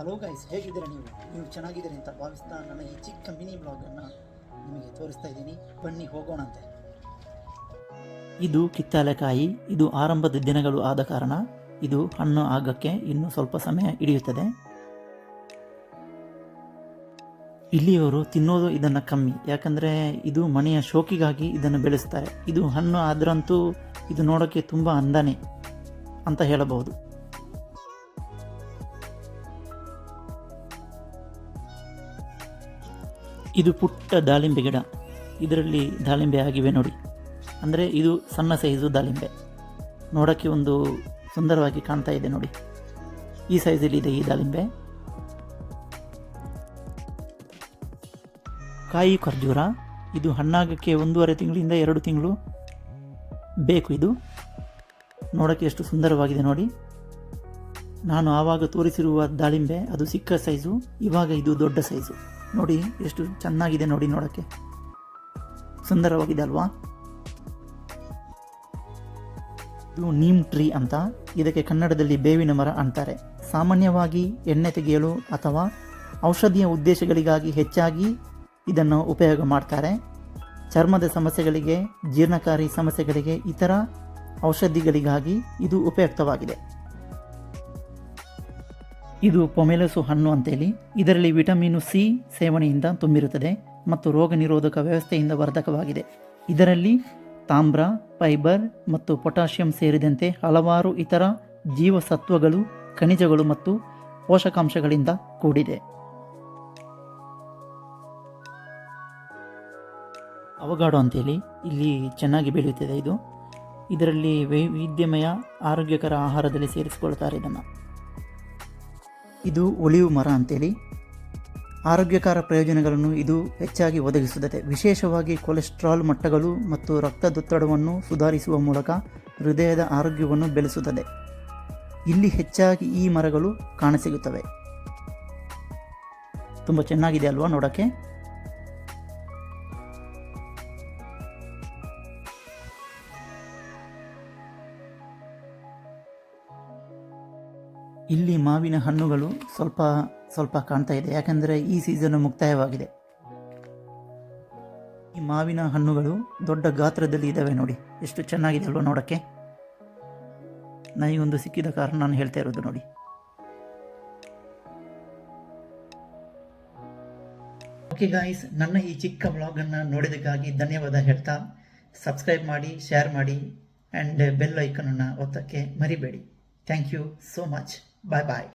Hello guys, ಹೇಗಿದ್ದೀರಾ ನೀವು ಚೆನ್ನಾಗಿದ್ದೀರಿ ಅಂತ ಭಾವಿಸ್ತಾ ನನ್ನ ಈ ಚಿಕ್ಕ ಮಿನಿ ಬ್ಲಾಗನ್ನು ನಿಮಗೆ ತೋರಿಸ್ತಾ ಇದ್ದೀನಿ. ಬನ್ನಿ ಹೋಗೋಣಂತೆ. ಇದು ಕಿತ್ತಳೆಕಾಯಿ. ಇದು ಆರಂಭದ ದಿನಗಳು ಆದ ಕಾರಣ ಇದು ಹಣ್ಣು ಆಗಕ್ಕೆ ಇನ್ನೂ ಸ್ವಲ್ಪ ಸಮಯ ಹಿಡಿಯುತ್ತದೆ. ಇಲ್ಲಿಯವರು ತಿನ್ನೋದು ಇದನ್ನು ಕಮ್ಮಿ, ಯಾಕಂದರೆ ಇದು ಮನೆಯ ಶೋಕಿಗಾಗಿ ಇದನ್ನು ಬೆಳೆಸ್ತಾರೆ. ಇದು ಹಣ್ಣು ಆದ್ರಂತೂ ಇದು ನೋಡೋಕ್ಕೆ ತುಂಬ ಅಂದನೆ ಅಂತ ಹೇಳಬಹುದು. ಇದು ಪುಟ್ಟ ದಾಳಿಂಬೆ ಗಿಡ. ಇದರಲ್ಲಿ ದಾಳಿಂಬೆ ಆಗಿವೆ ನೋಡಿ. ಅಂದರೆ ಇದು ಸಣ್ಣ ಸೈಜು ದಾಳಿಂಬೆ, ನೋಡೋಕ್ಕೆ ಒಂದು ಸುಂದರವಾಗಿ ಕಾಣ್ತಾ ಇದೆ ನೋಡಿ. ಈ ಸೈಜಲ್ಲಿ ಇದೆ ಈ ದಾಳಿಂಬೆ. ಕಾಯಿ ಖರ್ಜೂರ. ಇದು ಹಣ್ಣಾಗಕ್ಕೆ 1.5 ತಿಂಗಳಿಂದ 2 ತಿಂಗಳು ಬೇಕು. ಇದು ನೋಡೋಕ್ಕೆ ಎಷ್ಟು ಸುಂದರವಾಗಿದೆ ನೋಡಿ. ನಾನು ಆವಾಗ ತೋರಿಸಿರುವ ದಾಳಿಂಬೆ ಅದು ಚಿಕ್ಕ ಸೈಜು, ಇವಾಗ ಇದು ದೊಡ್ಡ ಸೈಜು. ನೋಡಿ ಎಷ್ಟು ಚೆನ್ನಾಗಿದೆ ನೋಡಿ, ನೋಡೋಕ್ಕೆ ಸುಂದರವಾಗಿದೆ ಅಲ್ವಾ. ಇದು ನೀಮ್ ಟ್ರೀ ಅಂತ, ಇದಕ್ಕೆ ಕನ್ನಡದಲ್ಲಿ ಬೇವಿನ ಮರ ಅಂತಾರೆ. ಸಾಮಾನ್ಯವಾಗಿ ಎಣ್ಣೆ ತೆಗೆಯಲು ಅಥವಾ ಔಷಧೀಯ ಉದ್ದೇಶಗಳಿಗಾಗಿ ಹೆಚ್ಚಾಗಿ ಇದನ್ನು ಉಪಯೋಗ ಮಾಡ್ತಾರೆ. ಚರ್ಮದ ಸಮಸ್ಯೆಗಳಿಗೆ, ಜೀರ್ಣಕಾರಿ ಸಮಸ್ಯೆಗಳಿಗೆ, ಇತರ ಔಷಧಿಗಳಿಗಾಗಿ ಇದು ಉಪಯುಕ್ತವಾಗಿದೆ. ಇದು ಪೊಮೆಲೊಸು ಹಣ್ಣು ಅಂತೇಳಿ. ಇದರಲ್ಲಿ ವಿಟಮಿನ್ ಸಿ ಸೇವನೆಯಿಂದ ತುಂಬಿರುತ್ತದೆ ಮತ್ತು ರೋಗ ನಿರೋಧಕ ವ್ಯವಸ್ಥೆಯಿಂದ ವರ್ಧಕವಾಗಿದೆ. ಇದರಲ್ಲಿ ತಾಮ್ರ, ಫೈಬರ್ ಮತ್ತು ಪೊಟ್ಯಾಷಿಯಂ ಸೇರಿದಂತೆ ಹಲವಾರು ಇತರ ಜೀವಸತ್ವಗಳು, ಖನಿಜಗಳು ಮತ್ತು ಪೋಷಕಾಂಶಗಳಿಂದ ಕೂಡಿದೆ. ಅವಗಾಡೋ ಅಂತೇಳಿ ಇಲ್ಲಿ ಚೆನ್ನಾಗಿ ಬೆಳೆಯುತ್ತದೆ. ಇದರಲ್ಲಿ ವೈವಿಧ್ಯಮಯ ಆರೋಗ್ಯಕರ ಆಹಾರದಲ್ಲಿ ಸೇರಿಸಿಕೊಳ್ತಾರೆ ಇದನ್ನು. ಇದು ಒಲಿವ್ ಮರ ಅಂತೇಳಿ. ಆರೋಗ್ಯಕರ ಪ್ರಯೋಜನಗಳನ್ನು ಇದು ಹೆಚ್ಚಾಗಿ ಒದಗಿಸುತ್ತದೆ. ವಿಶೇಷವಾಗಿ ಕೊಲೆಸ್ಟ್ರಾಲ್ ಮಟ್ಟಗಳು ಮತ್ತು ರಕ್ತದೊತ್ತಡವನ್ನು ಸುಧಾರಿಸುವ ಮೂಲಕ ಹೃದಯದ ಆರೋಗ್ಯವನ್ನು ಬೆಳೆಸುತ್ತದೆ. ಇಲ್ಲಿ ಹೆಚ್ಚಾಗಿ ಈ ಮರಗಳು ಕಾಣಸಿಗುತ್ತವೆ. ತುಂಬ ಚೆನ್ನಾಗಿದೆ ಅಲ್ವಾ ನೋಡೋಕ್ಕೆ. ಇಲ್ಲಿ ಮಾವಿನ ಹಣ್ಣುಗಳು ಸ್ವಲ್ಪ ಕಾಣ್ತಾ ಇದೆ, ಯಾಕಂದರೆ ಈ ಸೀಸನ್ ಮುಕ್ತಾಯವಾಗಿದೆ. ಈ ಮಾವಿನ ಹಣ್ಣುಗಳು ದೊಡ್ಡ ಗಾತ್ರದಲ್ಲಿ ಇದ್ದಾವೆ ನೋಡಿ, ಎಷ್ಟು ಚೆನ್ನಾಗಿದೆ ಅಲ್ವಾ ನೋಡೋಕ್ಕೆ. ನನಗೊಂದು ಸಿಕ್ಕಿದ ಕಾರಣ ನಾನು ಹೇಳ್ತಾ ಇರೋದು ನೋಡಿ. ಓಕೆ ಗಾಯ್ಸ್, ನನ್ನ ಈ ಚಿಕ್ಕ ಬ್ಲಾಗನ್ನು ನೋಡಿದ್ದಕ್ಕಾಗಿ ಧನ್ಯವಾದ ಹೇಳ್ತಾ, ಸಬ್ಸ್ಕ್ರೈಬ್ ಮಾಡಿ, ಶೇರ್ ಮಾಡಿ ಆ್ಯಂಡ್ ಬೆಲ್ ಐಕನನ್ನು ಒತ್ತಕ್ಕೆ ಮರಿಬೇಡಿ. Thank you so much. Bye bye.